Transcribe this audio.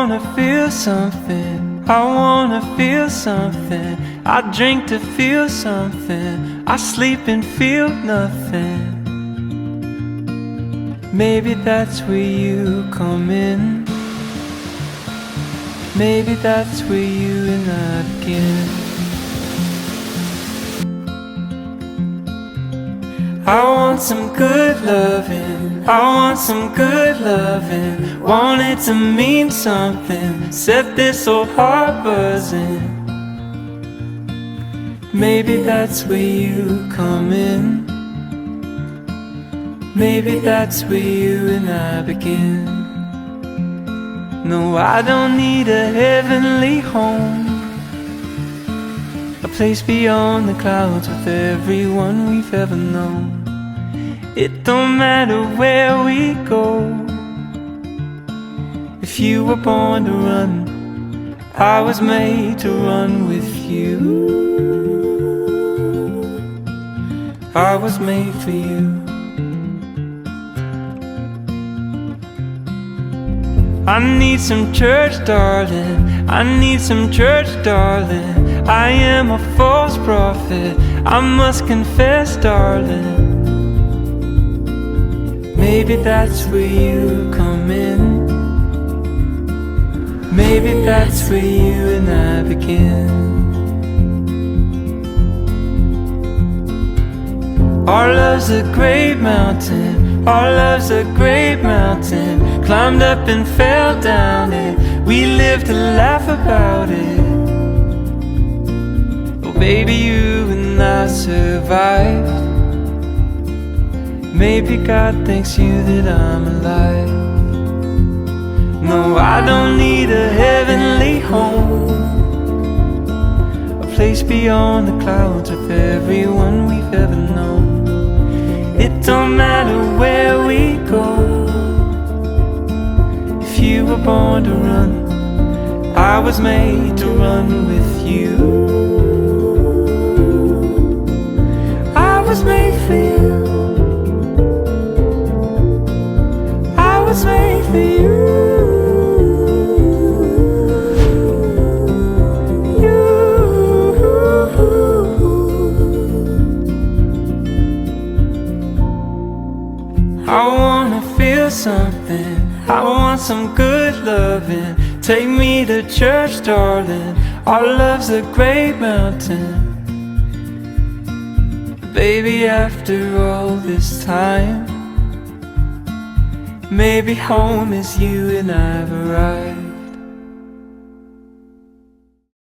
wanna feel something, I wanna feel something. I drink to feel something, I sleep and feel nothing. Maybe that's where you come in. Maybe that's where you and I begin. I want some good loving, I want some good loving. Want it to mean something, set this old heart buzzing. Maybe that's where you come in. Maybe that's where you and I begin. No, I don't need a heavenly home, a place beyond the clouds with everyone we've ever known. It don't matter where we go. If you were born to run, I was made to run with you. I was made for you. I need some church, darling, I need some church, darling. I am a false prophet, I must confess, darling. Maybe that's where you come in. Maybe that's where you and I begin. Our love's a great mountain, our love's a great mountain. Climbed up and fell down it, we lived to laugh about it. Oh baby, you and I survived. Maybe God thanks you that I'm alive. No, I don't need a heavenly home, a place beyond the clouds with everyone we've ever known. It don't matter where we go. If you were born to run, I was made to run with you. I was made for you. I was made for you. I wanna feel something, I want some good loving. Take me to church, darling, our love's a great mountain. Baby, after all this time, maybe home is you and I've arrived.